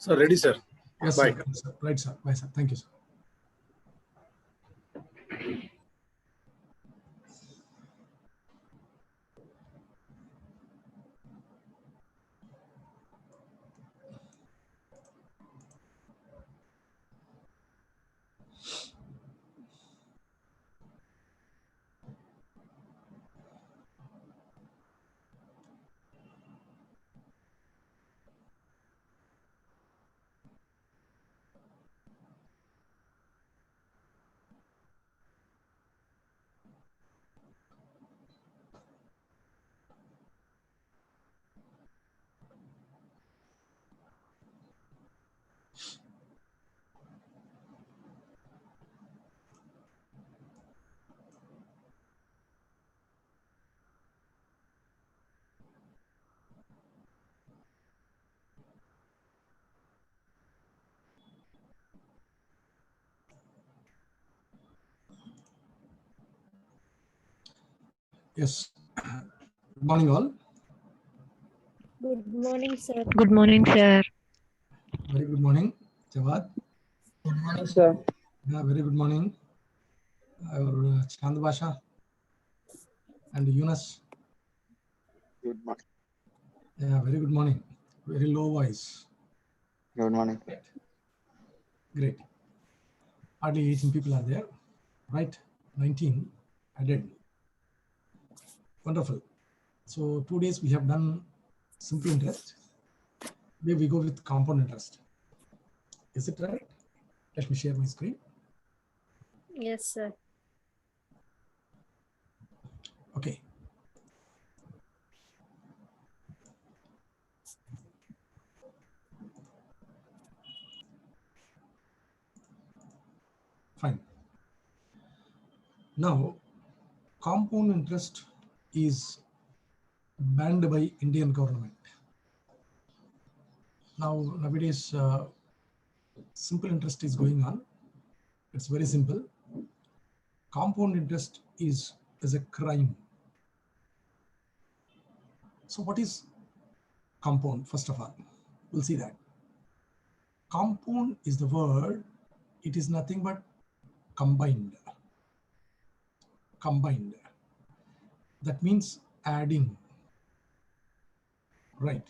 Sir, ready, sir. Yes, Bye. sir. Right, sir. Bye, sir. Thank you, sir. Yes. Good morning, all. Good morning, sir. Good morning, sir. Very good morning, Jawad. Good morning, sir. Yeah, very good morning, our Chand Basha and Yunus. Good morning. Yeah, very good morning. Very low voice. Good morning. Great. Hardly 18 people are there, right? 19 added. Wonderful. So 2 days we have done simple interest. Today we go with compound interest. Is it right? Let me share my screen. Yes, sir. Okay. Fine. Now, compound interest is banned by Indian government. Now, nowadays, simple interest is going on. It's very simple. Compound interest is a crime. So what is compound? First of all, we'll see that. Compound is the word. It is nothing but combined. Combined. That means adding. Right.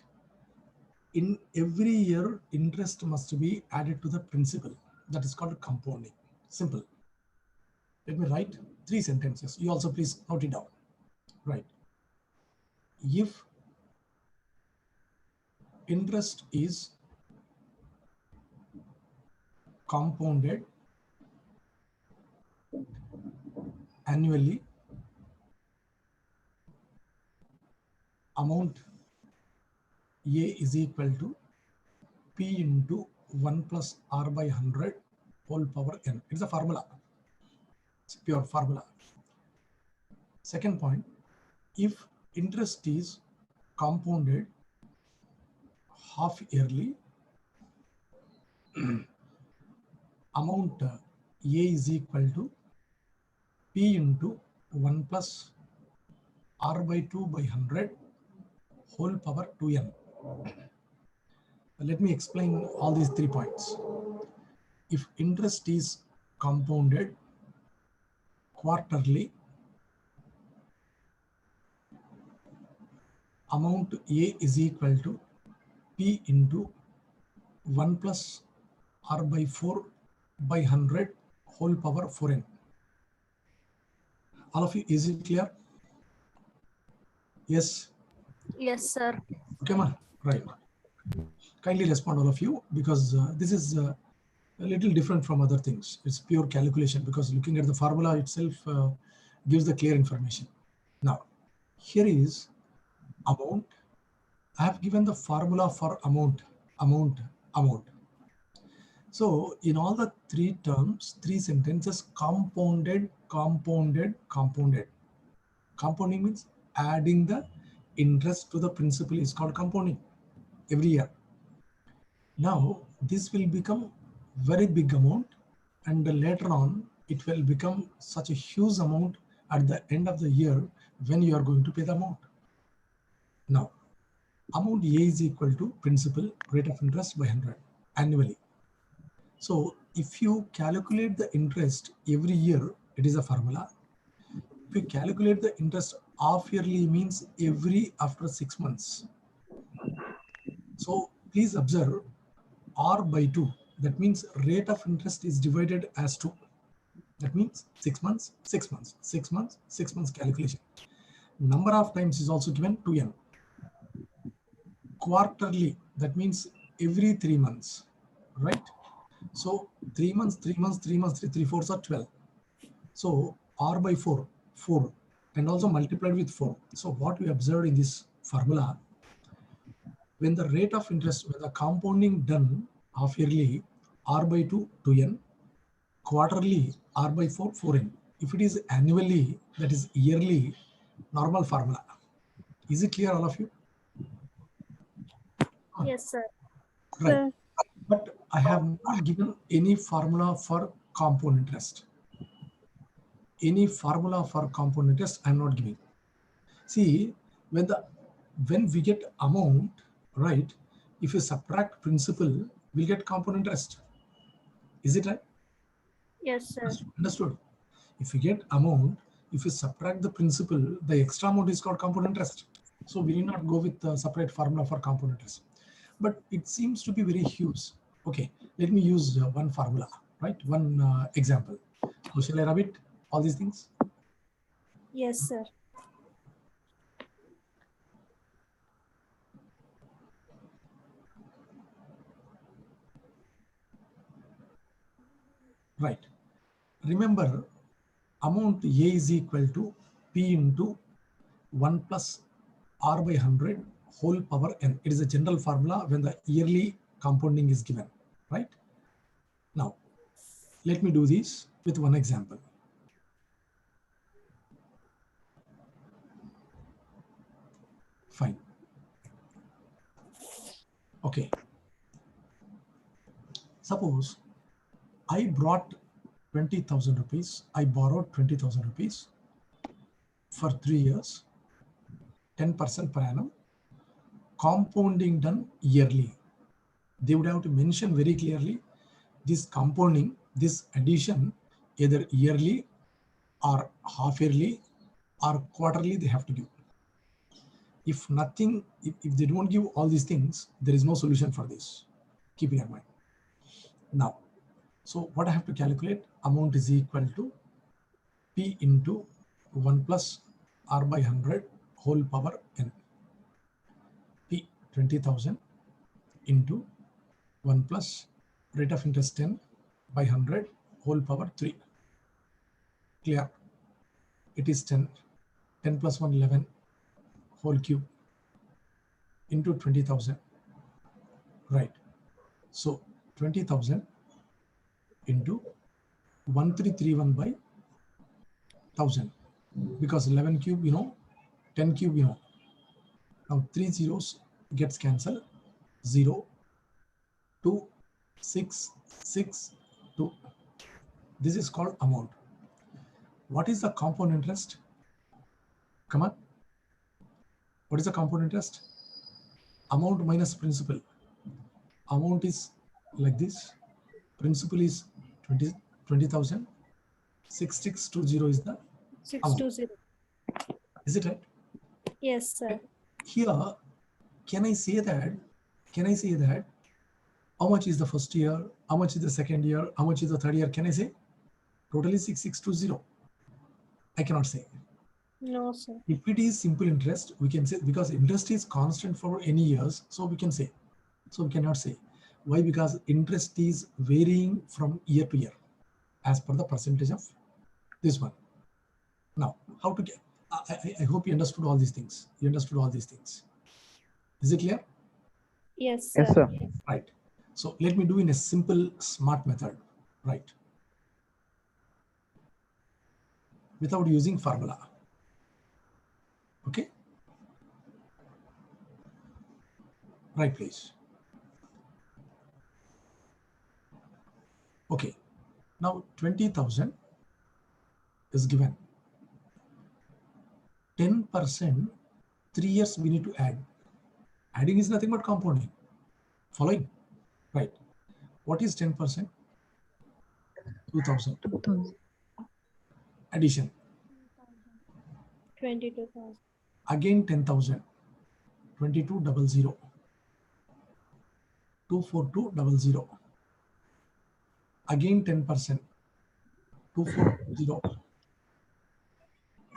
In every year, interest must be added to the principal. That is called compounding. Simple. Let me write 3 sentences. You also please note it down. Right. If interest is compounded annually, amount A is equal to P into 1 plus R by 100 whole power n. It's a formula. It's a pure formula. Second point, if interest is compounded half yearly, amount A is equal to P into 1 plus R by 2 by 100 whole power 2n. Let me explain all these 3 points. If interest is compounded quarterly, amount A is equal to P into 1 plus R by 4 by 100 whole power 4n. All of you, is it clear? Yes. Yes, sir. Okay, ma? Right. Kindly respond, all of you, because this is a little different from other things. It's pure calculation, because looking at the formula itself gives the clear information. Now, here is amount. I have given the formula for amount. So in all the 3 terms, 3 sentences, compounded. Compounding means adding the interest to the principal is called compounding every year. Now this will become very big amount, and later on it will become such a huge amount at the end of the year when you are going to pay the amount. Now amount A is equal to principal rate of interest by 100 annually. So if you calculate the interest every year, it is a formula. If you calculate the interest half yearly, means every after 6 months. So please observe R by 2. That means rate of interest is divided as 2. That means 6 months, 6 months, 6 months, 6 months calculation. Number of times is also given 2n. Quarterly, that means every 3 months, right? So 3 months, 3 months, 3 months, 3 4s are 12. So R by 4, 4, and also multiplied with 4. So what we observed in this formula, when the rate of interest, when the compounding done half yearly, R by 2, 2n, quarterly, R by 4, 4n. If it is annually, that is yearly, normal formula. Is it clear, all of you? Yes, sir. Right. Sir. But I have not given any formula for compound interest. Any formula for compound interest I am not giving. See, when we get amount, right? If you subtract principal, we'll get compound interest. Is it right? Yes, sir. Understood. If you get amount, if you subtract the principal, the extra amount is called compound interest. So we need not go with the separate formula for compound interest. But it seems to be very huge. Okay, let me use one formula, right? One example. So shall I rub it? All these things? Yes, sir. Right. Remember, amount A is equal to P into 1 plus R by 100 whole power n. It is a general formula when the yearly compounding is given, right? Now, let me do this with one example. Fine. Okay. Suppose I brought 20,000 rupees. I borrowed 20,000 rupees for 3 years, 10% per annum, compounding done yearly. They would have to mention very clearly this compounding, this addition, either yearly or half yearly or quarterly, they have to give. If nothing, if they don't give all these things, there is no solution for this. Keep in mind. Now, so what I have to calculate, amount is equal to P into 1 plus R by 100 whole power n. P 20,000 into 1 plus rate of interest 10 by 100 whole power 3. Clear? It is 10. 10 plus 1, 11 whole cube into 20,000. Right. So 20,000 into 1331 by 1000. Because 11 cube, 10 cube, Now 3 zeros gets cancelled. 0, 2, 6, 6, 2. This is called amount. What is the compound interest? Come on. What is the compound interest? Amount minus principal. Amount is like this. Principal is 20,000. 6620 is the amount. 620. Is it right? Yes, sir. Here, can I say that how much is the first year, how much is the second year, how much is the third year? Can I say? Totally 6620. I cannot say. No, sir. If it is simple interest, we can say, because interest is constant for any years, so we can say. So we cannot say. Why? Because interest is varying from year to year as per the percentage of this one. Now, how to get, I hope you understood all these things. You understood all these things. Is it clear? Yes, sir. Yes, sir. Right. So let me do in a simple, smart method, right? Without using formula. Okay. Right, please. Okay. Now 20,000 is given. 10%, 3 years we need to add. Adding is nothing but compounding. Following? Right. What is 10%? 2000. 2000. Addition. 22,000. Again 10,000. 2200. 24200. Again 10%. 240.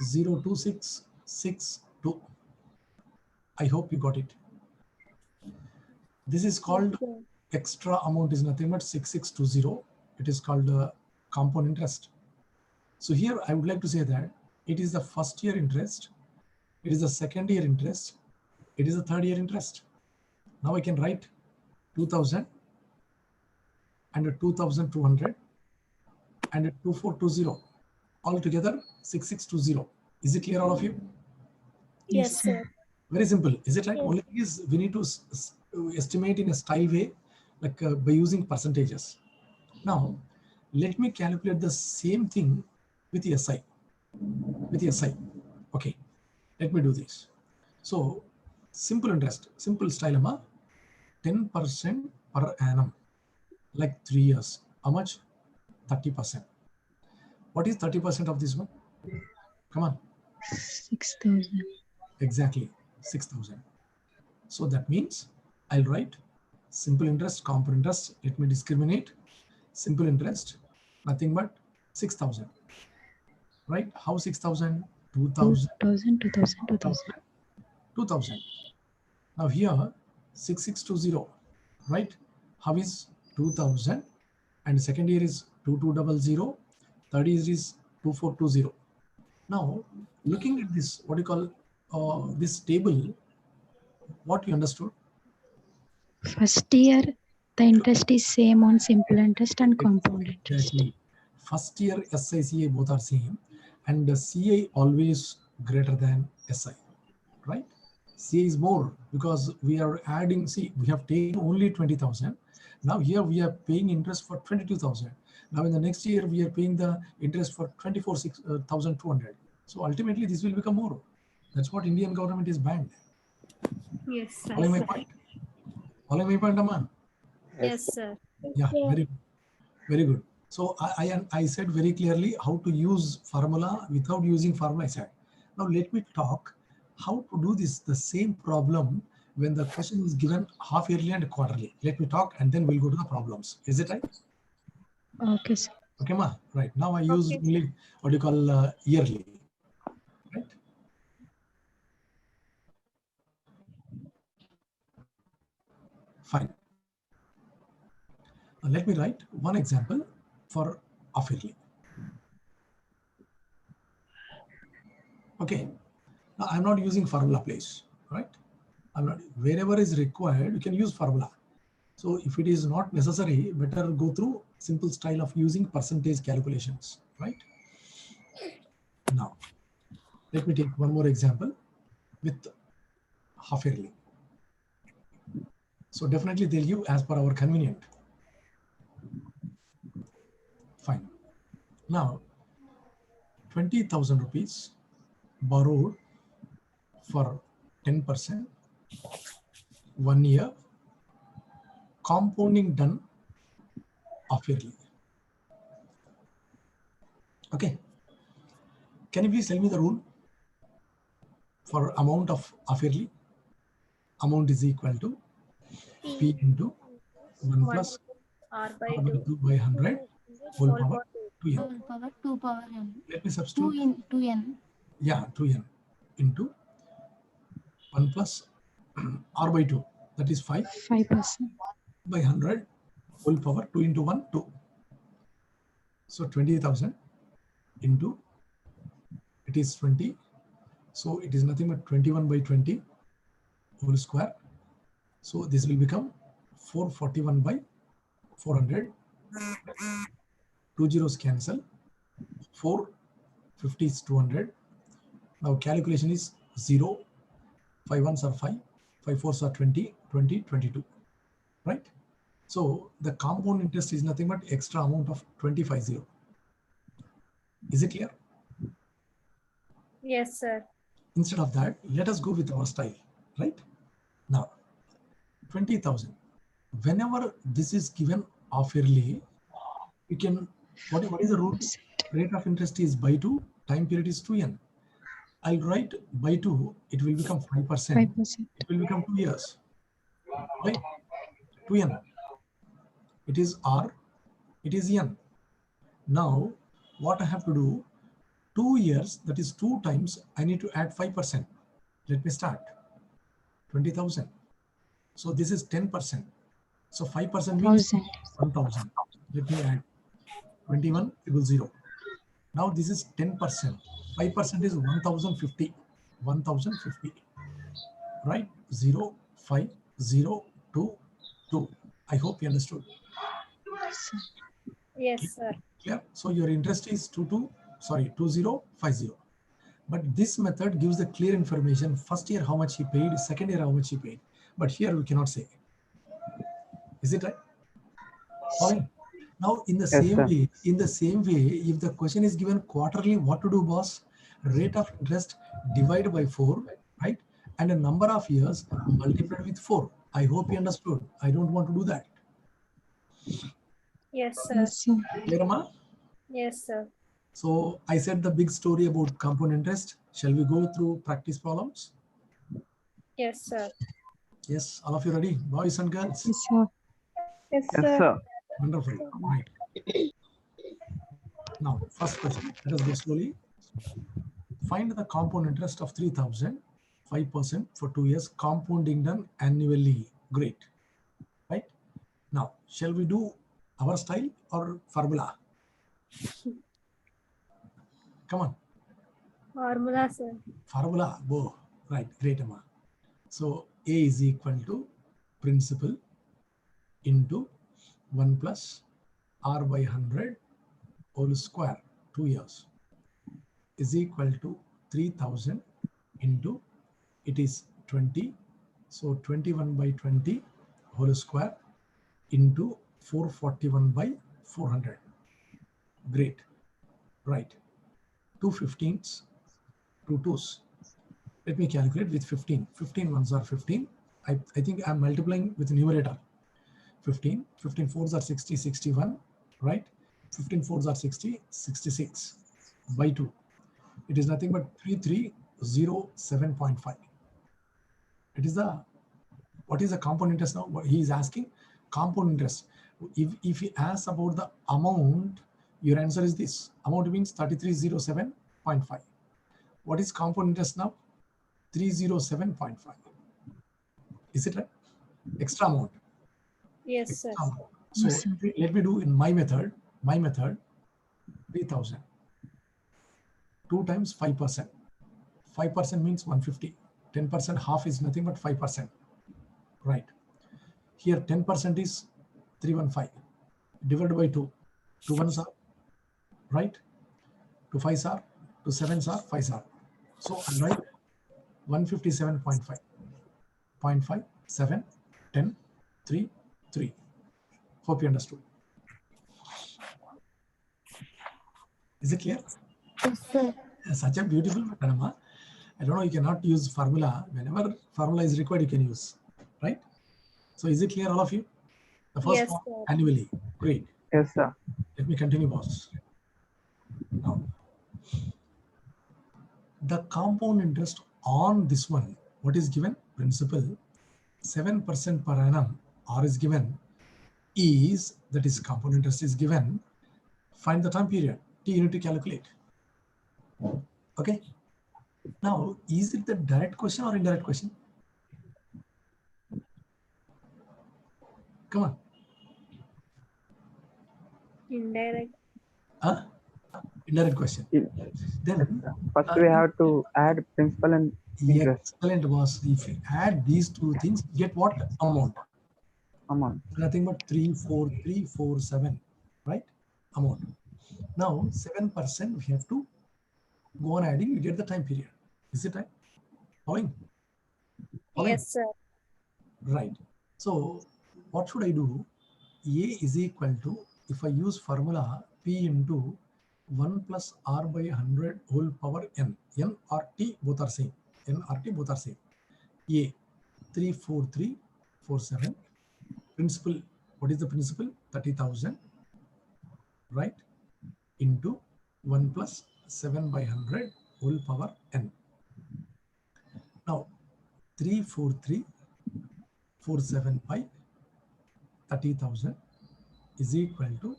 02662. I hope you got it. This is called Yes, sir. extra amount is nothing but 6620. It is called compound interest. So here I would like to say that it is the first year interest, it is the second year interest, it is the third year interest. Now I can write 2000 and 2200 and 2420. Altogether 6620. Is it clear, all of you? Yes, sir. Very simple. Is it right? Yes. Only thing is we need to estimate in a style way, like by using percentages. Now, let me calculate the same thing with SI. With SI. Okay, let me do this. So, simple interest, simple style, 10% per annum, like 3 years. How much? 30%. What is 30% of this one? Come on. 6,000. Exactly, 6,000. So that means I'll write simple interest, compound interest. Let me discriminate. Simple interest, nothing but 6,000. Right? How 6,000? 2,000. 2,000, 2,000, 2,000. 2,000. Now here 6620. Right? How is 2,000? And second year is 2200. Third year is 2420. Now looking at this, what you call this table, what you understood? First year, the interest is same on simple interest and compound interest. Exactly. First year SI, CI both are same, and the CI always greater than SI, right? CI is more because we are adding, see, we have taken only 20,000. Now here we are paying interest for 22,000. Now in the next year, we are paying the interest for 24,200. So ultimately this will become more. That's what Indian government is banned. Yes, sir. Following my point? Following my point, Amma? Yes, sir. Yeah, very good. Very good. So I said very clearly how to use formula without using formula. I said. Now let me talk how to do this, the same problem when the question is given half yearly and quarterly. Let me talk and then we'll go to the problems. Is it right? Okay, sir. Okay, ma. Right. Now I use Okay. only what you call yearly. Right. Fine. Now let me write one example for half yearly. Okay. Now I'm not using formula, please. Right. I'm not. Wherever is required, you can use formula. So if it is not necessary, better go through simple style of using percentage calculations, right? Now, let me take one more example with half yearly. So definitely they'll give as per our convenient. Fine. Now, 20,000 rupees borrowed for 10%, 1 year, compounding done half yearly. Okay. Can you please tell me the rule for amount of half yearly? Amount is equal to P into 1 plus R by R by 2. 2 by 100 whole Whole power 2n. Whole power 2 power n. Let me 2 substitute. in 2n. Yeah, 2n into 1 plus R by 2. That is 5 5%. by 100 whole power 2 into 1, 2. So 20,000 into, it is 20. So it is nothing but 21 by 20 whole square. So this will become 441 by 400. 2 zeros cancel. 450 is 200. Now calculation is 0. 5 ones are 5. 5 fours are 20. 20, 22. Right? So the compound interest is nothing but extra amount of 250. Is it clear? Yes, sir. Instead of that, let us go with our style, right? Now, 20,000. Whenever this is given half yearly, you can, what is the rule? Rate of interest is by 2, time period is 2n. I'll write by 2, it will become 5%. 5%. It will become 2 years, right? 2n. It is R, it is n. Now, what I have to do, 2 years, that is 2 times, I need to add 5%. Let me start. 20,000. So this is 10%. So 5% means 1,000. 1,000. Let me add 21,000. Now this is 10%. 5% is 1,050. 1,050. Right? 0, 5, 0, 2, 2. I hope you understood. Yes, sir. Clear? So your interest is 2050. But this method gives the clear information. First year how much he paid, second year how much he paid. But here we cannot say. Is it right? Fine. Now in the same way, if the question is given quarterly, what to do, boss? Rate of interest divided by 4, right? And a number of years multiplied with 4. I hope you understood. I don't want to do that. Yes, sir. Yes, sir. Clear, Ma? Yes, sir. So I said the big story about compound interest. Shall we go through practice problems? Yes, sir. Yes, all of you ready? Boys and girls? Yes, sir. Yes, Yes, sir. Wonderful. Right. Now, first question. Let us go slowly. Find the compound interest of 3,000, 5% for 2 years, compounding done annually. Great. Right? Now, shall we do our style or formula? Come on. Formula, sir. Formula. Whoa. Right. Great, Amma. So, A is equal to principal into 1 plus R by 100 whole square, 2 years, is equal to 3,000 into, it is 20. So 21 by 20 whole square into 441 by 400. Great. Right. 2 15s, 2 2s. Let me calculate with 15. 15 ones are 15. I think I'm multiplying with the numerator. 15. 15 fours are 60, 61. Right? 15 fours are 60, 66 by 2. It is nothing but 3307.5. It is the, what is the compound interest now? What he is asking, compound interest. If he asks about the amount, your answer is this. Amount means 3307.5. What is compound interest now? 307.5. Is it right? Extra amount. Yes, sir. Extra amount. So Yes, sir. let me do in my method. 3,000. 2 times 5%. 5% means 150. 10%, half is nothing but 5%. Right. Here 10% is 315. Divided by 2. 2 ones are, right? 2 5s are, 2 7s are, 5s are. So I'll write 157.5. 0.5, 7, 10, 3, 3. Hope you understood. Is it clear? Yes, sir. Such a beautiful method, Amma. I don't know, you cannot use formula. Whenever formula is required, you can use, right? So is it clear, all of you? The first Yes, one, sir. annually. Great. Yes, sir. Let me continue, boss. Now, the compound interest on this one, what is given? Principal, 7% per annum, R is given, is, that is compound interest is given. Find the time period, T you need to calculate. Okay. Now, is it the direct question or indirect question? Come on. Indirect. Huh? Indirect question. Then, First, we have to add principal and interest excellent, boss. If you add these two things, get what amount? amount. Nothing but 34347, right? Amount. Now 7% we have to go on adding, you get the time period. Is it right? Following? Yes, sir. Right. So what should I do? A is equal to, if I use formula, P into 1 plus R by 100 whole power N. N or T both are same. N or T both are same. A 34347. Principal What is the principal? 30,000, right? Into 1 plus 7 by 100 whole power n. Now, 34347 by 30,000 is equal to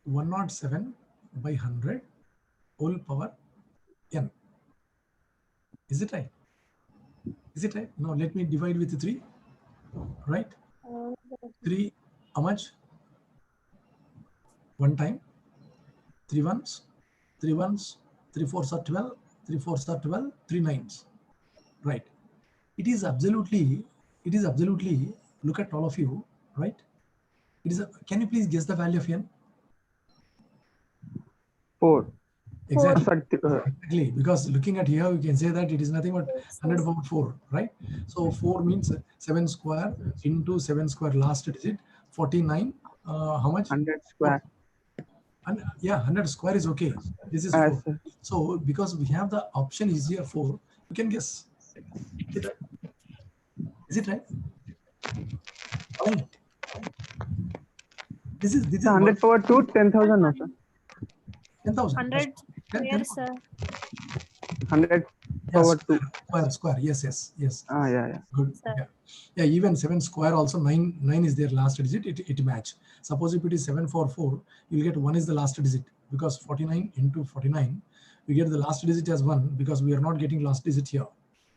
107 by 100 whole power n. Is it right? Is it right? Now let me divide with 3, right? 3, how much? 1 time, 3 ones, 3 ones, 3 fours are 12, 3 fours are 12, 3 nines, right? It is absolutely, look at all of you, right? It is, can you please guess the value of n? 4. Exactly. Sorry, Exactly, because looking at here, you can say that it is nothing but 100 power 4, right? So 4 means 7 square into 7 square last digit, 49. How much? 100 square. And yeah, 100 square is okay. This is 4. So because we have the option is here 4, you can guess. Is it right? Is it right? Fine. This is 100 power 2, 10,000, no, sir. 10,000. 100 square, sir. 100 Yeah, power 2. square. Yes. Yeah. Good. Sir. Yeah. Even 7 square also 9 is their last digit. It match. Suppose if it is 7 for 4, you get 1 is the last digit, because 49 into 49, we get the last digit as 1, because we are not getting last digit here.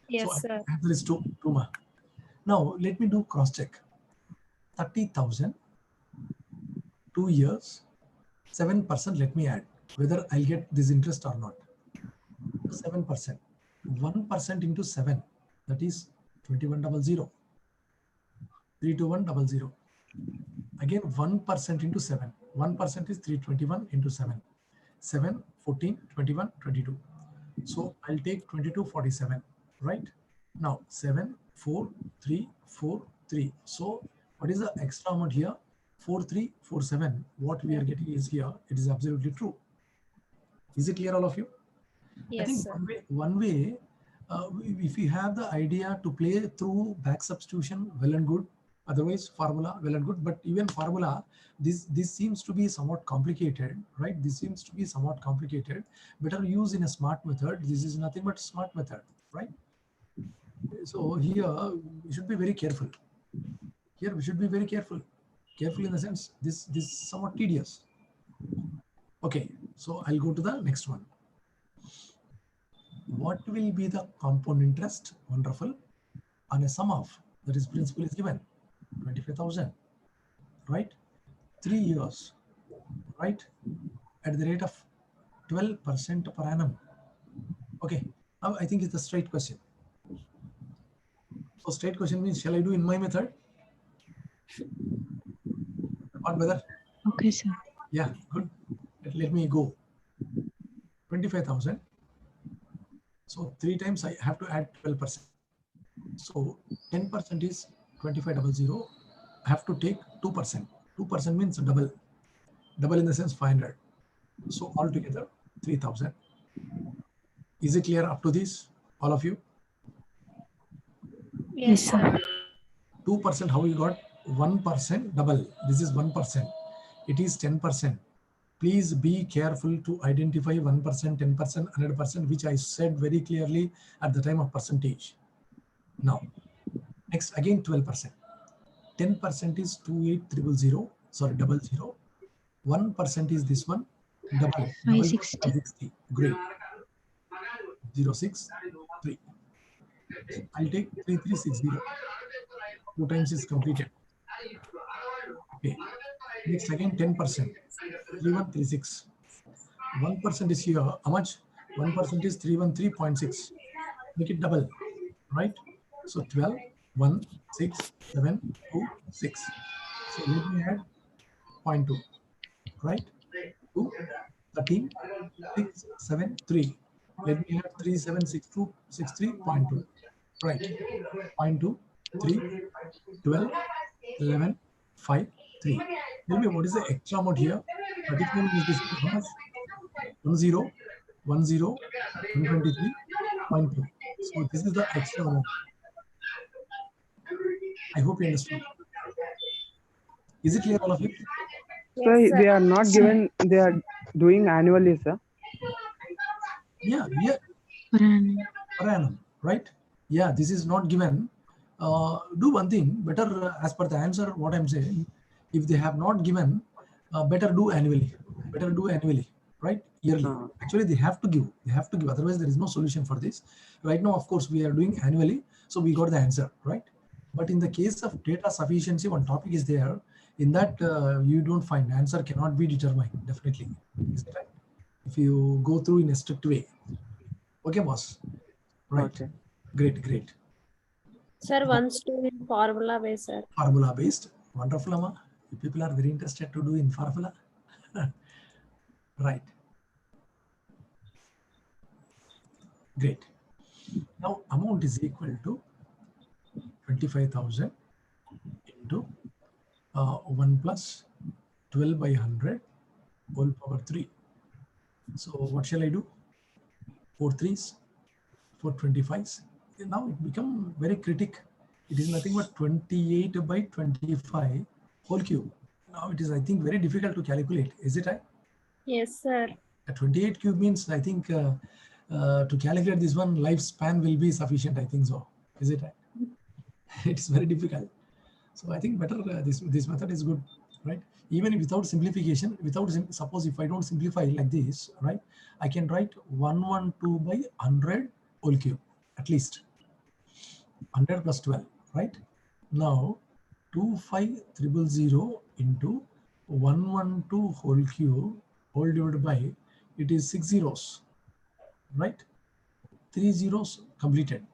Yes, So sir. answer is 2. Now let me do cross check. 30,000, 2 years, 7%. Let me add whether I'll get this interest or not. 7%. 1% into 7, that is 2100. 32100. Again 1% into 7. 1% is 321 into 7. 7, 14, 21, 22. So I'll take 2247, right? Now 7, 4, 3, 4, 3. So what is the extra amount here? 4347. What we are getting is here. It is absolutely true. Is it clear, all of you? I Yes, think sir. one way, if you have the idea to play through back substitution, well and good. Otherwise, formula, well and good. But even formula, this seems to be somewhat complicated, right? This seems to be somewhat complicated. Better use in a smart method. This is nothing but smart method, right? So here we should be very careful. Here we should be very careful. Careful in the sense this is somewhat tedious. Okay, so I'll go to the next one. What will be the compound interest? Wonderful. On a sum of, that is principal is given 25,000, right? 3 years, right? At the rate of 12% per annum. Okay, now I think it's a straight question. So straight question means, shall I do in my method? What whether? Okay, sir. Yeah, good. Let me go. 25,000. So 3 times I have to add 12%. So 10% is 2500. I have to take 2%. 2% means double. Double in the sense 500. So altogether 3,000. Is it clear up to this, all of you? Yes, sir. 2%, how you got? 1% double. This is 1%. It is 10%. Please be careful to identify 1%, 10%, 100%, which I said very clearly at the time of percentage. Now, next again 12%. 10% is 28,000. Sorry, 00. 1% is this one. Double. 560. Great. 063. I'll take 3360. 2 times is completed. Okay. Next again 10%. 3136. 1% is here. How much? 1% is 313.6. Make it double, right? So 12, 1, 6, 7, 2, 6. So let me add 0.2, right? 2, 13, 6, 7, 3. Let me add 3762, 63.2, right? 0.2, 3, 12, 11, 5, 3. Tell me what is the extra amount here? 35 is this, how much? 10, 10, 123.2. So this is the extra amount. I hope you understood. Is it clear, all of you? Sir, Yes, they sir. are not given, they are doing annually, sir. Yeah, yeah, Per annum. per annum, right? Yeah, this is not given. Do one thing, better as per the answer, what I'm saying, if they have not given, better do annually. Better do annually, right? Yearly. Actually, they have to give. They have to give. Otherwise, there is no solution for this. Right now, of course, we are doing annually, so we got the answer, right? But in the case of data sufficiency, one topic is there. In that, you don't find answer cannot be determined. Definitely, is it right? If you go through in a strict way. Okay, boss. Right. Okay. Great, great. Sir, once to in formula way, sir. Formula based. Wonderful, Amma. You people are very interested to do in formula. Right. Great. Now amount is equal to 25,000 into 1 plus 12 by 100 whole power 3. So what shall I do? 4 3s, 4 25s. Now it become very critic. It is nothing but 28 by 25 whole cube. Now it is, I think, very difficult to calculate. Is it right? Yes, sir. A 28 cube means, I think, to calculate this one, lifespan will be sufficient. I think so. Is it right? It's very difficult. So I think better this method is good, right? Even without simplification, suppose if I don't simplify like this, right? I can write 112 by 100 whole cube, at least 100 plus 12, right? Now 25000 into 112 whole cube whole divided by, it is 6 zeros, right? 3 zeros completed.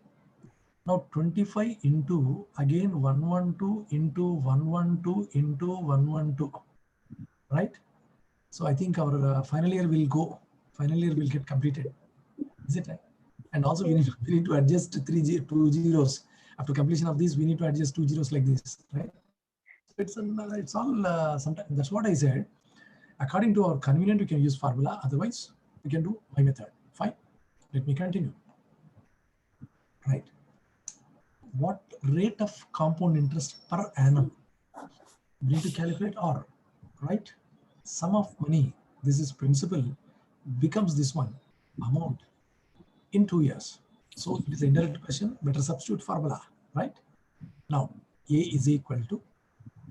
Now 25 into again 112 into 112 into 112, right? So I think our final year will go. Final year will get completed. Is it right? And also we need to adjust 2 zeros. After completion of this, we need to adjust 2 zeros like this, right? So it's all sometimes. That's what I said. According to our convenient, we can use formula. Otherwise, we can do my method. Fine. Let me continue. Right. What rate of compound interest per annum we need to calculate, or right, sum of money, this is principal, becomes this one amount in 2 years. So it is a indirect question, better substitute formula, right? Now A is equal to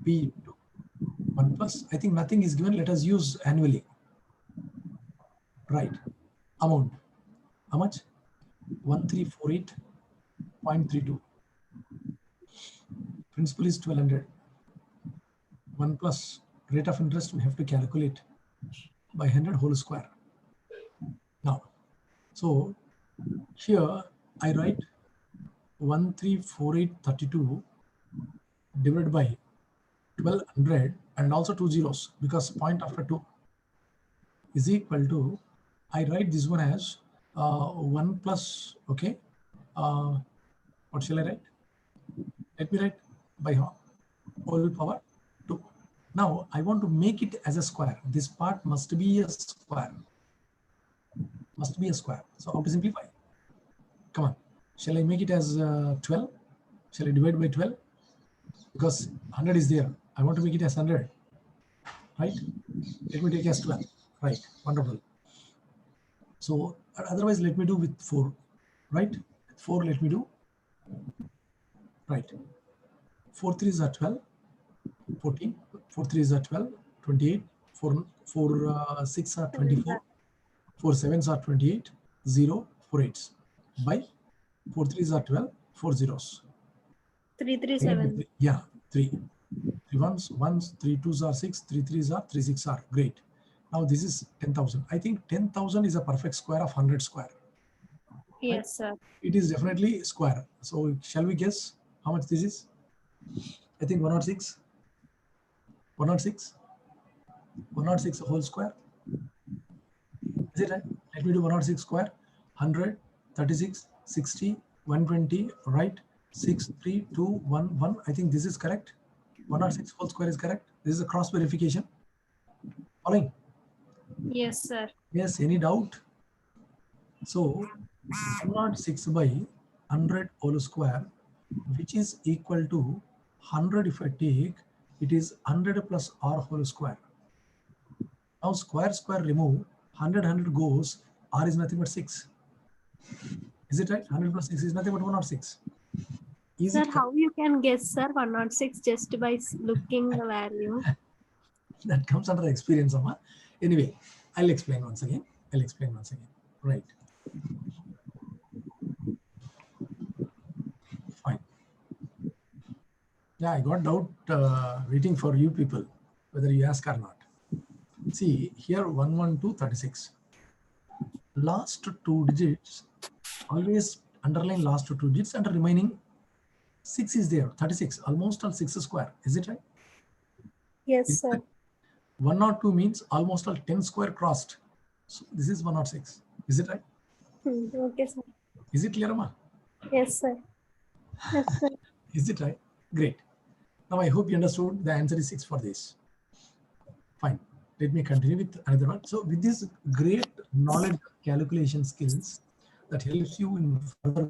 P into 1 plus, I think nothing is given, let us use annually, right? Amount, how much? 1348.32. Principal is 1200. 1 plus rate of interest we have to calculate by 100 whole square. Now, so here I write 134832 divided by 1200 and also 2 zeros because point after 2 is equal to, I write this one as 1 plus, okay, what shall I write? Let me write by whole power 2. Now I want to make it as a square. This part must be a square. Must be a square. So how to simplify? Come on. Shall I make it as 12? Shall I divide by 12? Because 100 is there. I want to make it as 100. Right? Let me take as 12. Right. Wonderful. So otherwise, let me do with 4. Right? 4, let me do. Right. 4 3s are 12. 14. 4 3s are 12. 28. 4 6 are 24. 4 7s are 28. 0. 4 8s. By 4 3s are 12. 4 zeros. 337. Yeah, 3. 3 1s, 3 2s are 6, 3 3s are 3 6 are. Great. Now this is 10,000. I think 10,000 is a perfect square of 100 square. Yes, sir. It is definitely square. So shall we guess how much this is? I think 106. 106. 106 whole square. Is it right? Let me do 106 square. 100, 36, 60, 120, right? 6, 3, 2, 1, 1. I think this is correct. 106 whole square is correct. This is a cross verification. Following? Yes, sir. Yes, any doubt? So 106 by 100 whole square, which is equal to 100 if I take it is 100 plus r whole square. Now square remove, 100 goes, r is nothing but 6. Is it right? 100 plus 6 is nothing but 106. Is Sir, it how you can guess, sir, 106 just by looking the value? that comes under experience, Amma. Anyway, I'll explain once again. Right. Fine. Yeah, I got doubt waiting for you people, whether you ask or not. See, here 112, 36. Last two digits, always underline last two digits and remaining 6 is there, 36, almost all 6 square. Is it right? Yes, sir. 102 means almost all 10 square crossed. So this is 106. Is it right? Okay, sir. Is it clear, Amma? Yes, sir. Yes, sir. Is it right? Great. Now I hope you understood the answer is 6 for this. Fine. Let me continue with another one. So with this great knowledge calculation skills that helps you in further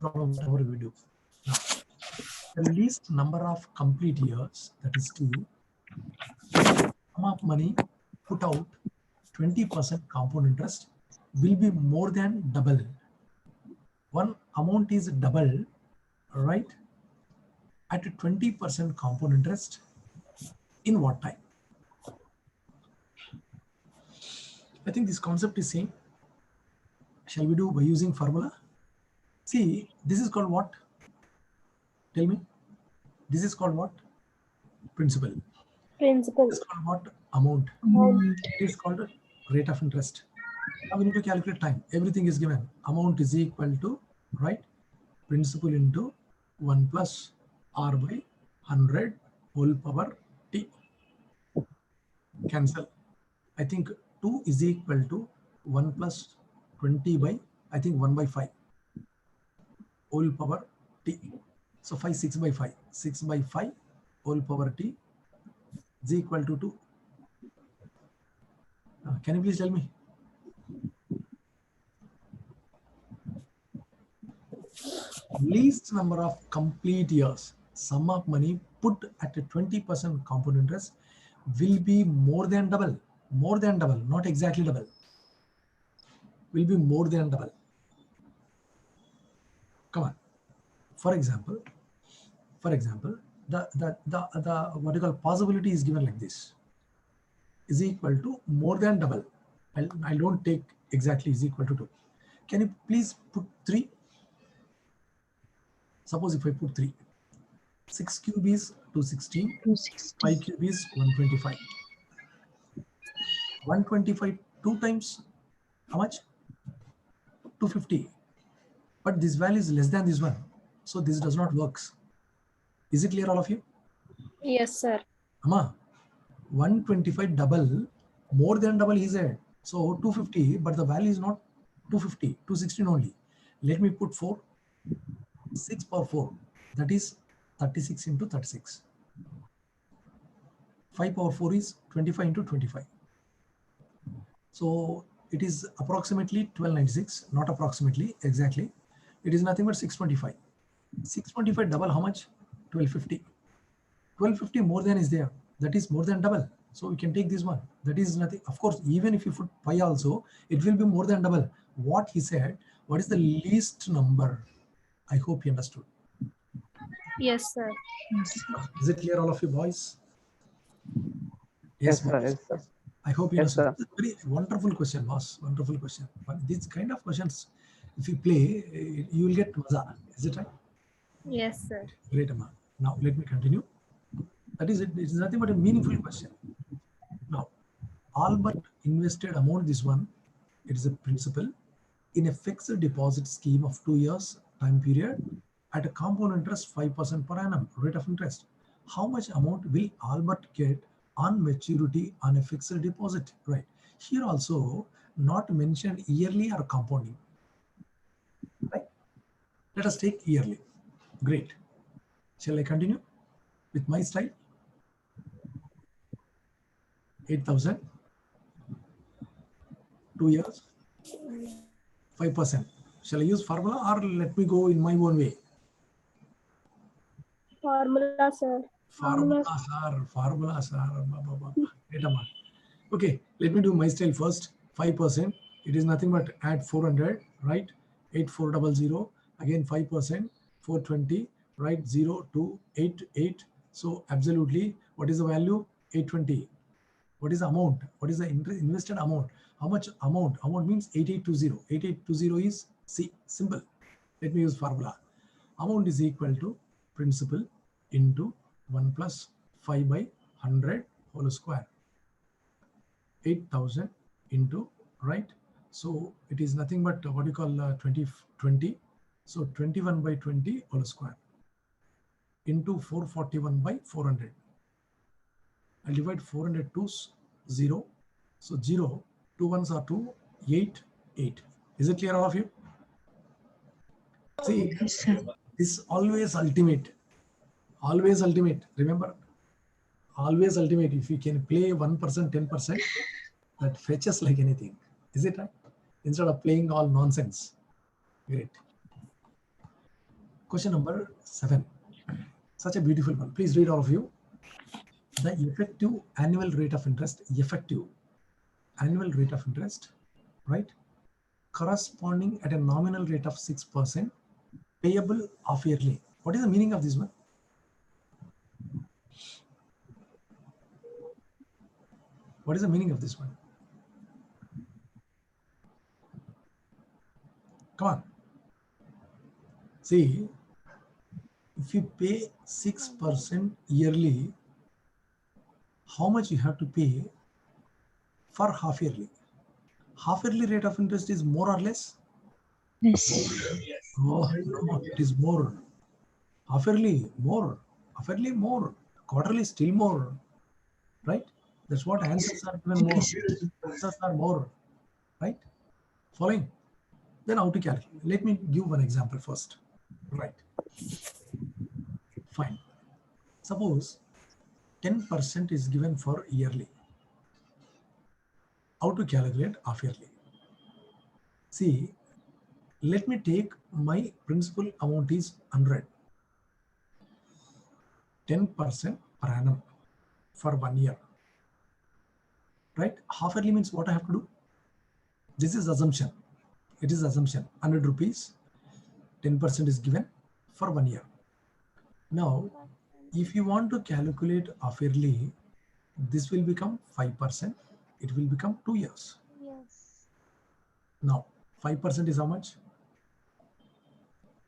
problem whatever we do. Now, the least number of complete years, that is 2, sum of money put out 20% compound interest will be more than double. One amount is double, right? At 20% compound interest in what time? I think this concept is same. Shall we do by using formula? See, this is called what? Tell me. This is called what? Principal. Principal. This is called what? Amount. This is called rate of interest. Now we need to calculate time. Everything is given. Amount is equal to, right? Principal into 1 plus r by 100 whole power t. Cancel. I think 2 is equal to 1 plus 20 by, I think 1 by 5 whole power t. So 5, 6 by 5. 6 by 5 whole power t is equal to 2. Can you please tell me? Least number of complete years, sum of money put at a 20% compound interest will be more than double. More than double, not exactly double. Will be more than double. Come on. For example, the what you call possibility is given like this. Is equal to more than double. I don't take exactly is equal to 2. Can you please put 3? Suppose if I put 3. 6 cube is 216. 5 cube is 125. 125 2 times how much? 250. But this value is less than this one. So this does not work. Is it clear, all of you? Yes, sir. Amma, 125 double, more than double is it. So 250, but the value is not 250, 216 only. Let me put 4. 6 power 4, that is 36 into 36. 5 power 4 is 25 into 25. So it is approximately 1296, not approximately, exactly. It is nothing but 625. 625 double how much? 1250. 1250 more than is there. That is more than double. So we can take this one. That is nothing. Of course, even if you put pi also, it will be more than double. What he said, what is the least number? I hope you understood. Yes, sir. Is it clear, all of you boys? Yes, boys. sir. Yes, sir. I hope you Yes, understood. sir. Very wonderful question, boss. Wonderful question. But these kind of questions, if you play, you will get maza. Is it right? Yes, sir. Great, Amma. Now let me continue. That is it. It is nothing but a meaningful question. Now, Albert invested amount, this one, it is a principal, in a fixed deposit scheme of 2 years time period at a compound interest 5% per annum rate of interest. How much amount will Albert get on maturity on a fixed deposit? Right. Here also not mentioned yearly or compounding. Right. Let us take yearly. Great. Shall I continue with my style? 8,000. 2 years. 5%. Shall I use formula or let me go in my own way? Formula, sir. Formula, sir. Formula, sir. Wait a minute. Okay, let me do my style first. 5%. It is nothing but add 400, right? 8400. Again 5%. 420, right? 0288. So absolutely, what is the value? 820. What is the amount? What is the invested amount? How much amount? Amount means 8820. 8820 is C. Simple. Let me use formula. Amount is equal to principal into 1 plus 5 by 100 whole square. 8,000 into, right? So it is nothing but what you call 20. So 21 by 20 whole square into 441 by 400. I'll divide 400 to 0. So 0, 2 ones are 2, 8, 8. Is it clear, all of you? See, Yes, sir. this always ultimate. Always ultimate. Remember, always ultimate. If you can play 1%, 10%, that fetches like anything. Is it right? Instead of playing all nonsense. Great. Question number 7. Such a beautiful one. Please read, all of you. The effective annual rate of interest, right? Corresponding at a nominal rate of 6%, payable half yearly. What is the meaning of this one? What is the meaning of this one? Come on. See, if you pay 6% yearly, how much you have to pay for half yearly? Half yearly rate of interest is more or less? Yes. Oh, no, it is more. Half yearly, more. Half yearly, more. Quarterly, still more. Right? That's what answers are given more. Okay, sir. Answers are more. Right? Following? Then how to calculate? Let me give one example first. Right. Fine. Suppose 10% is given for yearly. How to calculate half yearly? See, let me take my principal amount is 100. 10% per annum for 1 year. Right? Half yearly means what I have to do? This is assumption. It is assumption. 100 rupees, 10% is given for 1 year. Now, if you want to calculate half yearly, this will become 5%. It will become 2 years. Yes. Now, 5% is how much?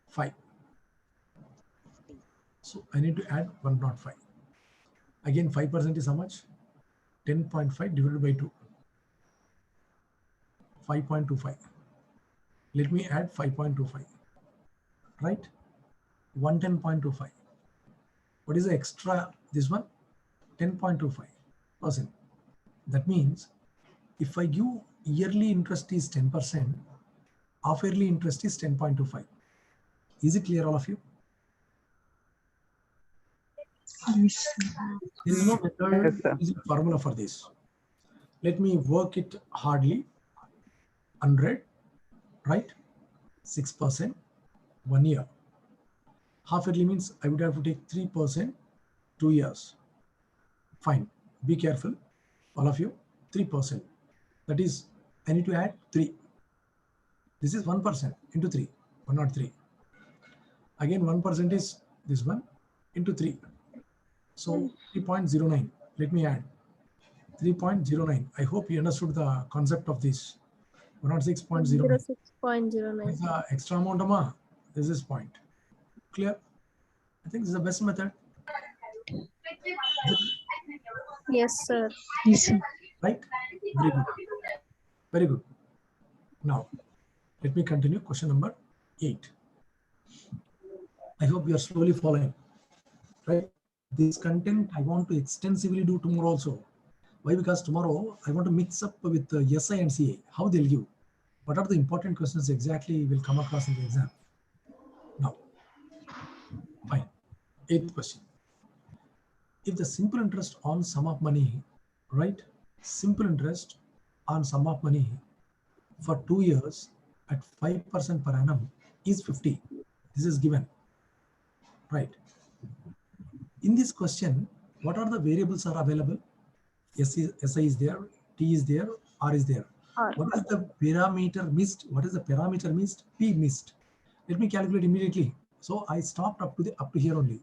5. So I need to add 105. Again, 5% is how much? 10.5 divided by 2. 5.25. Let me add 5.25. Right? 110.25. What is the extra? This one? 10.25%. That means if I give yearly interest is 10%, half yearly interest is 10.25. Is it clear, all of you? Yes, sir. There is no method, Yes, sir. easy formula for this. Let me work it hardly. 100, right? 6%, 1 year. Half yearly means I would have to take 3%, 2 years. Fine. Be careful, all of you. 3%. That is, I need to add 3. This is 1% into 3, 103. Again, 1% is this one into 3. So 3.09. Let me add 3.09. I hope you understood the concept of this. 106.09. 06.09. Is the extra amount, Amma? This is point. Clear? I think this is the best method. Yes, sir. Yes, sir. Right? Very good. Very good. Now, let me continue. Question number 8. I hope you are slowly following. Right? This content I want to extensively do tomorrow also. Why? Because tomorrow I want to mix up with SI and CA. How they'll give. What are the important questions exactly will come across in the exam? Now, fine. 8th question. If the simple interest on sum of money, right? Simple interest on sum of money for 2 years at 5% per annum is 50. This is given, right? In this question, what are the variables are available? SI is there, T is there, R is there. R. What is the parameter missed? What is the parameter missed? P missed. Let me calculate immediately. So I stopped up to here only.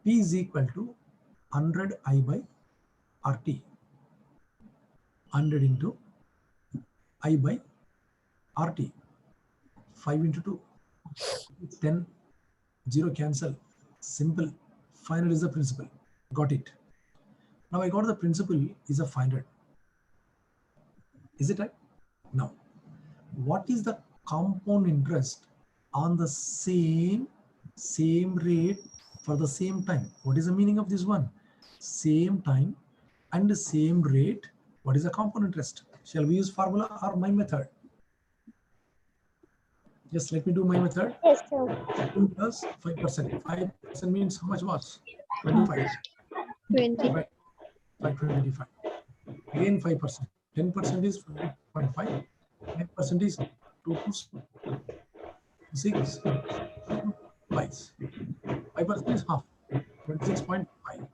P is equal to 100 I by RT. 100 into I by RT. 5 into 2. 10. 0 cancel. Simple. 500 is the principal. Got it. Now I got the principal is a 500. Is it right? Now, what is the compound interest on the same rate for the same time? What is the meaning of this one? Same time and the same rate. What is the compound interest? Shall we use formula or my method? Just let me do my method. Yes, sir. 2 plus 5%. 5% means how much was? 25. 20. Right. 525. Again 5%. 10% is 5.5. 5% is 2 plus 6. 5. 5% is half. 26.5.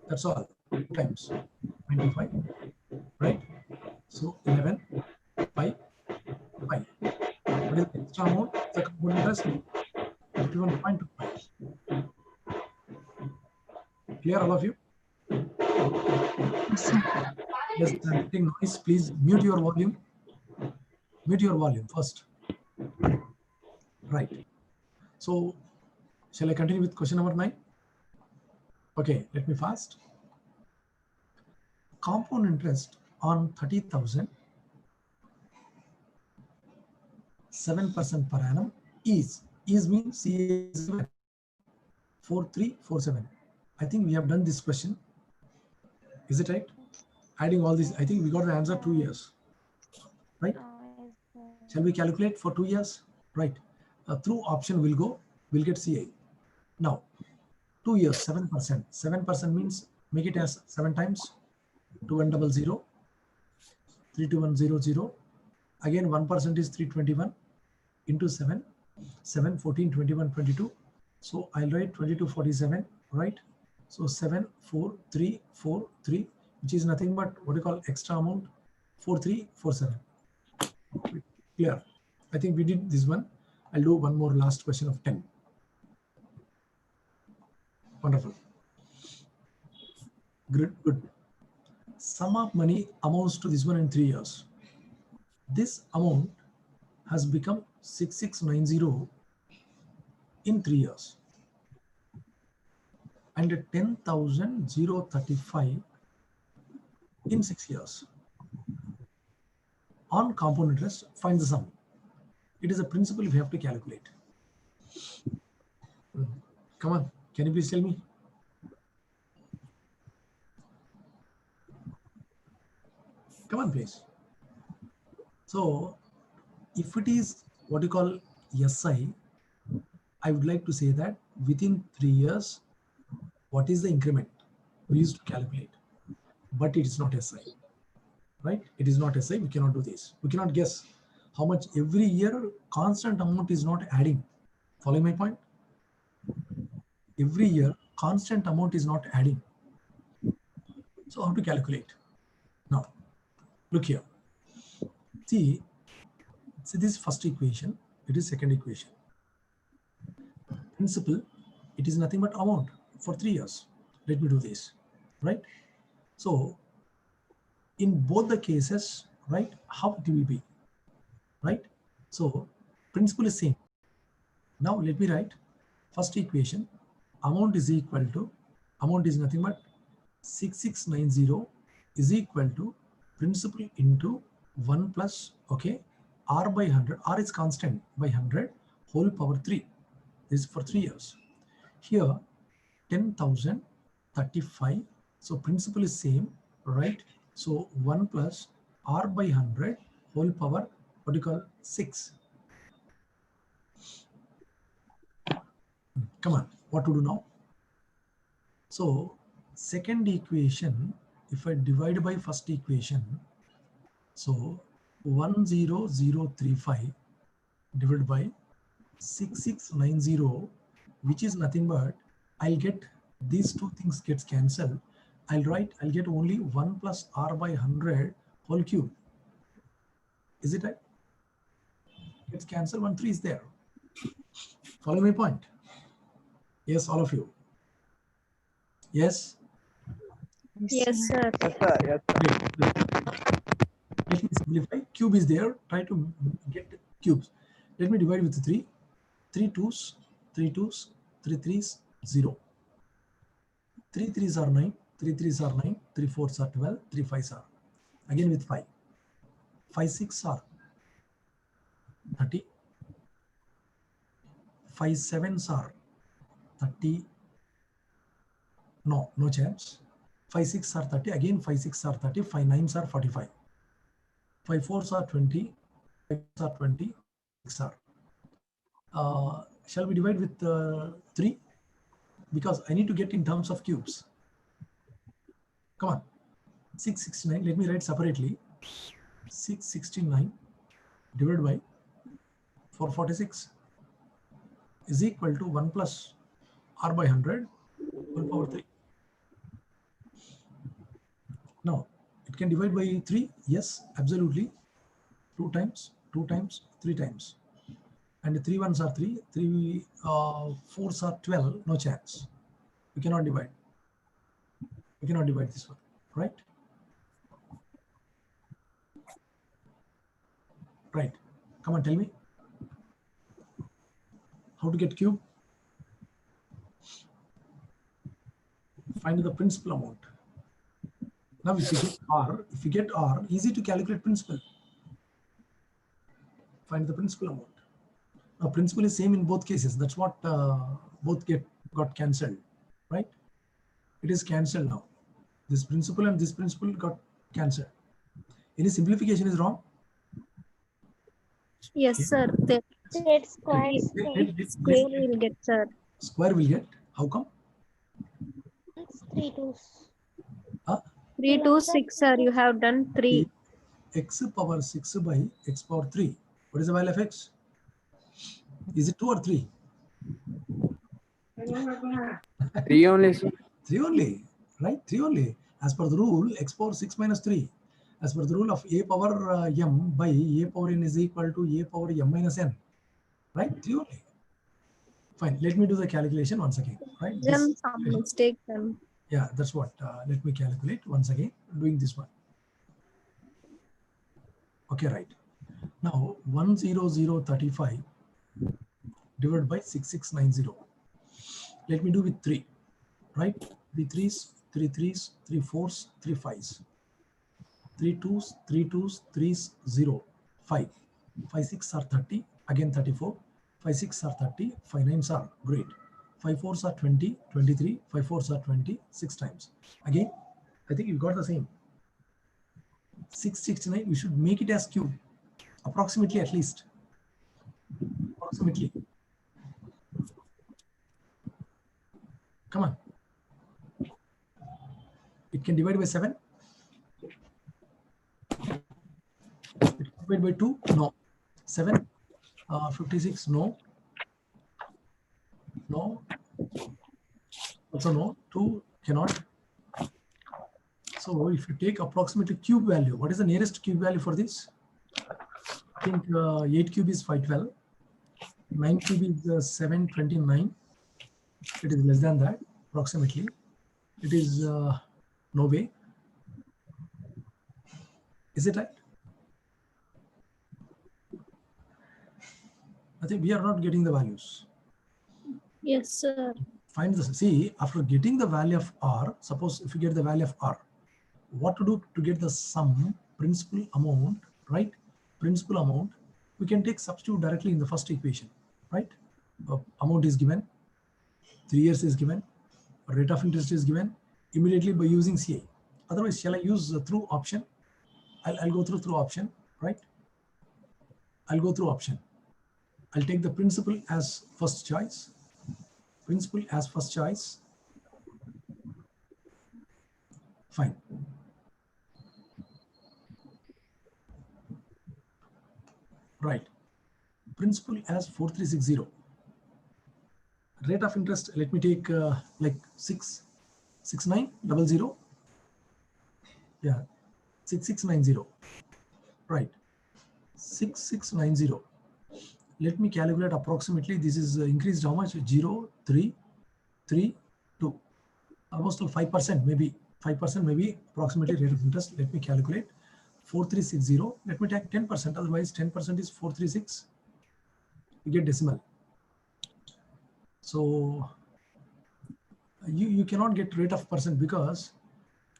That's all. 2 times 25. Right? So 11, 5, 5. What is the extra amount? The compound interest 51.25. Clear, all of you? Yes, sir. Yes, I'm getting noise. Please mute your volume. Mute your volume first. Right. So, shall I continue with question number 9? Okay, let me fast. Compound interest on 30,000, 7% per annum is means C is 4347. I think we have done this question. Is it right? Adding all this, I think we got the answer 2 years. Right? Shall we calculate for 2 years? Right. Through option we'll go, we'll get CI. Now, 2 years, 7%. 7% means make it as 7 times 2100, 32100. Again, 1% is 321 into 7, 7, 14, 21, 22. So I'll write 2247, right? So 74343, which is nothing but what you call extra amount 4347. Clear? I think we did this one. I'll do one more last question of 10. Wonderful. Good, good. Sum of money amounts to this one in 3 years. This amount has become 6690 in 3 years. And 10,035 in 6 years. On compound interest, find the sum. It is a principle we have to calculate. Come on, can you please tell me? Come on, please. So, if it is what you call SI, I would like to say that within 3 years, what is the increment we used to calculate? But it is not SI, right? It is not SI. We cannot do this. We cannot guess how much every year constant amount is not adding. Following my point? Every year constant amount is not adding. So how to calculate? Now, look here. See this first equation. It is second equation. Principal, it is nothing but amount for 3 years. Let me do this, right? So in both the cases, right, how it will be, right? So principal is same. Now let me write first equation. Amount is equal to, amount is nothing but 6690 is equal to principal into 1 plus, okay, R by 100. R is constant by 100 whole power 3. This is for 3 years. Here 10,035. So principal is same, right? So 1 plus R by 100 whole power, what do you call, 6. Come on, what to do now? So second equation, if I divide by first equation, so 10035 divided by 6690, which is nothing but I'll get these two things gets cancelled. I'll get only 1 plus r by 100 whole cube. Is it right? Gets cancelled, 1 3 is there. Follow my point? Yes, all of you. Yes? Yes, sir. Yes, sir. Yes, sir. Great. Let me simplify. Cube is there. Try to get cubes. Let me divide with 3. 3 2s, 3 2s, 3 3s, 0. 3 3s are 9, 3 3s are 9, 3 4s are 12, 3 5s are. Again with 5. 5 6 are 30. 5 7s are 30. No chance. 5 6 are 30. Again 5 6 are 30. 5 9s are 45. 5 4s are 20. 5 are 20. 6 are. Shall we divide with 3? Because I need to get in terms of cubes. Come on. 669. Let me write separately. 669 divided by 446 is equal to 1 plus r by 100 whole power 3. Now, it can divide by 3. Yes, absolutely. 2 times, 2 times, 3 times. And 3 ones are 3, 3 4s are 12, no chance. We cannot divide. We cannot divide this one, right? Right. Come on, tell me. How to get cube? Find the principal amount. Now, if you get R, easy to calculate principal. Find the principal amount. Now, principal is same in both cases. That's what both got cancelled, right? It is cancelled now. This principal and this principal got cancelled. Any simplification is wrong? Yes, sir. The Let square square will get, sir. Square will get. How come? 3 2s. 3 2 6, sir. You have done 3. X power 6 by x power 3. What is the value of x? Is it 2 or 3? 3 only, sir. 3 only, right? 3 only. As per the rule, x power 6 minus 3. As per the rule of a power m by a power n is equal to a power m minus n. Right? 3 only. Fine. Let me do the calculation once again. Right? Then some mistake then. Yeah, that's what. Let me calculate once again. Doing this one. Okay, right. Now 10035 divided by 6690. Let me do with 3. Right? 3 3s, 3 3s, 3 4s, 3 5s. 3 2s, 3 2s, 3s, 0, 5. 5 6 are 30, again 34. 5 6 are 30, 5 9s are great. 5 4s are 20, 23, 5 4s are 20, 6 times. Again, I think you got the same. 669, we should make it as cube, approximately at least. Approximately. Come on. It can divide by 7. Divide by 2? No. 7? 56? No. No. Also no. 2 cannot. So if you take approximately cube value, what is the nearest cube value for this? I think 8 cube is 512. 9 cube is 729. It is less than that, approximately. It is no way. Is it right? I think we are not getting the values. Yes, sir. Find this. See, after getting the value of R, suppose if you get the value of R, what to do to get the sum, principal amount, right? Principal amount, we can take substitute directly in the first equation, right? Amount is given, 3 years is given, rate of interest is given, immediately by using CI. Otherwise, shall I use through option? I'll go through option, right? I'll go through option. I'll take the principal as first choice. Principal as first choice. Fine. Right. Principal as 4360. Rate of interest, let me take like 66900. Yeah, 6690. Right, 6690. Let me calculate approximately. This is increased how much? 0, 3, 3, 2. Almost 5%, maybe 5%, maybe approximately rate of interest. Let me calculate. 4360. Let me take 10%. Otherwise, 10% is 436. You get decimal. So you cannot get rate of percent because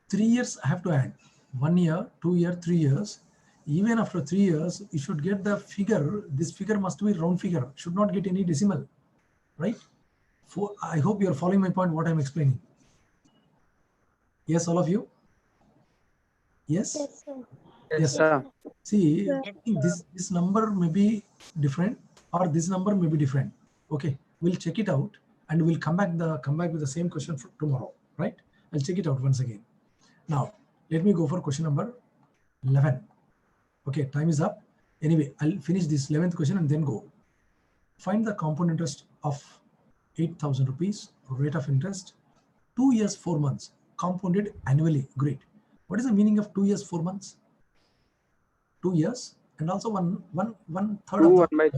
3 years I have to add. 1 year, 2 year, 3 years. Even after 3 years, you should get the figure. This figure must be round figure. Should not get any decimal, right? I hope you are following my point. What I'm explaining. Yes, all of you. Yes. Yes, sir. Yes. sir. See, Sir. this number may be different or this number may be different. Okay, we'll check it out and we'll come back with the same question for tomorrow, right? I'll check it out once again. Now, let me go for question number 11. Okay, time is up. Anyway, I'll finish this 11th question and then go. Find the compound interest of 8,000 rupees, rate of interest, 2 years, 4 months, compounded annually. Great. What is the meaning of 2 years, 4 months? 2 years and also one third 2 of 1 by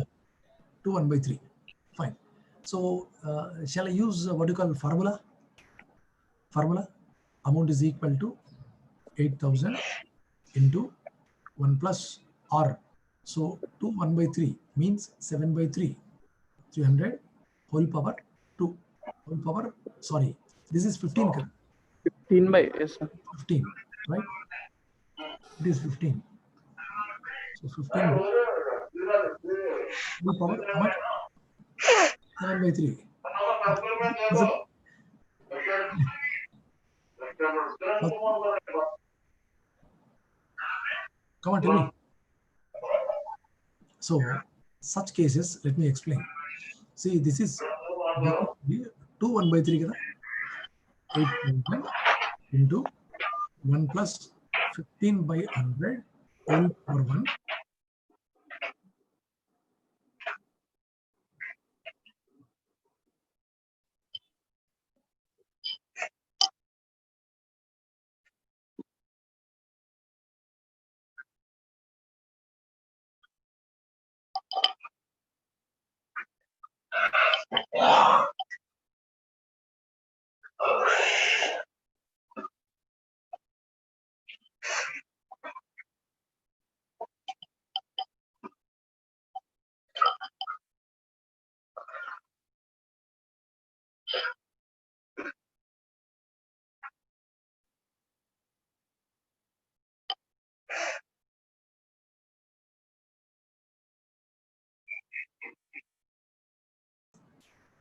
2 1 by 3. Fine. So shall I use what you call formula? Formula amount is equal to 8,000 into 1 plus R. So 2 1 by 3 means 7 by 3. 300 whole power 2 whole power. Sorry, this is 15. 15 by, yes, sir. 15, right? It is 15. So 15 whole power how much? 7 by 3. Come on, tell me. So such cases, let me explain. See, this is 2 1 by 3 kada? 8,000 into 1 plus 15 by 100 whole power 1.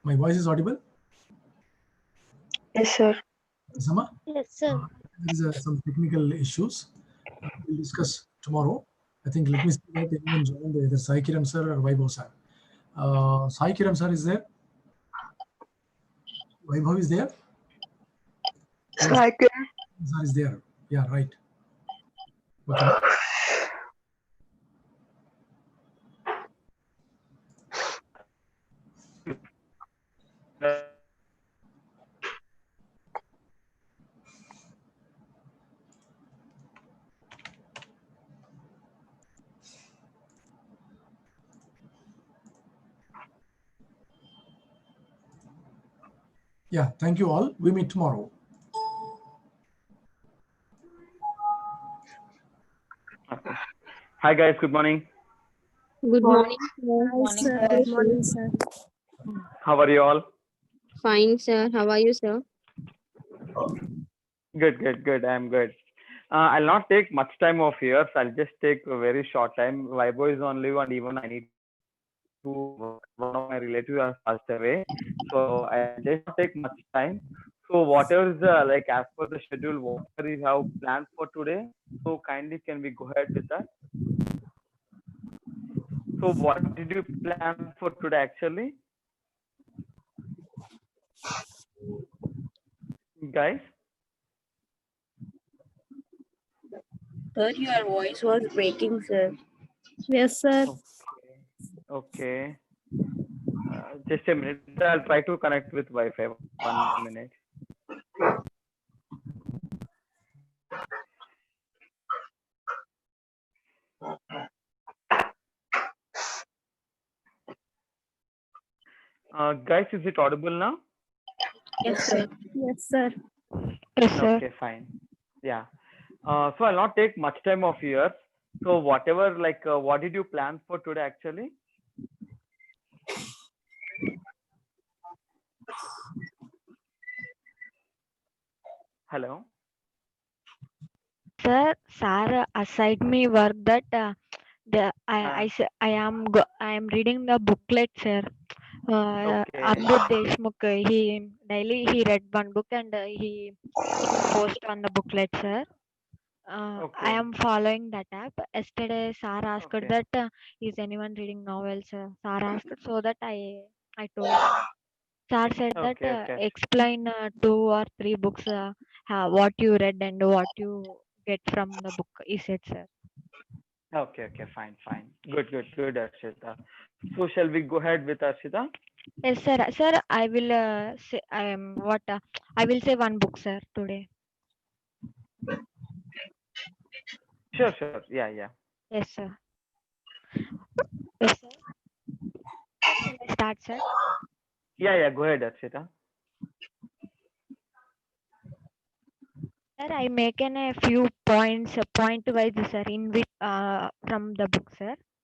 My voice is audible? Yes, sir. Sama? Yes, sir. There is some technical issues. We'll discuss tomorrow. I think let me see that anyone joined, either Sai Kiran sir or Vaibhav sir. Sai Kiran sir is there? Vaibhav is there? Sai Kiran. Sir is there. Yeah, right. Okay. Yeah, thank you all. We meet tomorrow. Hi guys, good morning. Good morning. Morning, Sir. sir. Good morning, sir. How are you all? Fine, sir. How are you, sir? Good. I'm good. I'll not take much time of yours. I'll just take a very short time. Vaibhav is on leave and even I need to, one of my relatives has passed away. So I just take much time. So whatever is like as per the schedule, whatever you have planned for today, so kindly can we go ahead with that? So what did you plan for today actually? Guys? Sir, your voice was breaking, sir. Yes, sir. Okay. Just a minute. I'll try to connect with Wi-Fi. 1 minute. Guys, is it audible now? Yes, sir. Yes, sir. Yes, sir. Okay, fine. Yeah. So I'll not take much time of yours. So whatever, like, what did you plan for today actually? Hello. Sir assigned me work that I am reading the booklet, sir. Okay. Amrut Deshmukh, he daily read one book and he post on the booklet, sir. I Okay. am following that app. Yesterday, sir asked Okay. that is anyone reading novels? Sir asked, so that I told. Sir said that Okay. Okay. explain 2 or 3 books, what you read and what you get from the book. He said, sir. Okay. Okay. Fine. Fine. Good. Good. Good, Arshita. So shall we go ahead with Arshita? Yes, sir. Sir, I will say I will say one book, sir, today. Sure. Sure. Yeah. Yeah. Yes, sir. Yes, sir. Shall I start, sir? Yeah. Yeah. Go ahead, Arshita. Sir, I make a few points, point wise, sir, in which from the book, sir.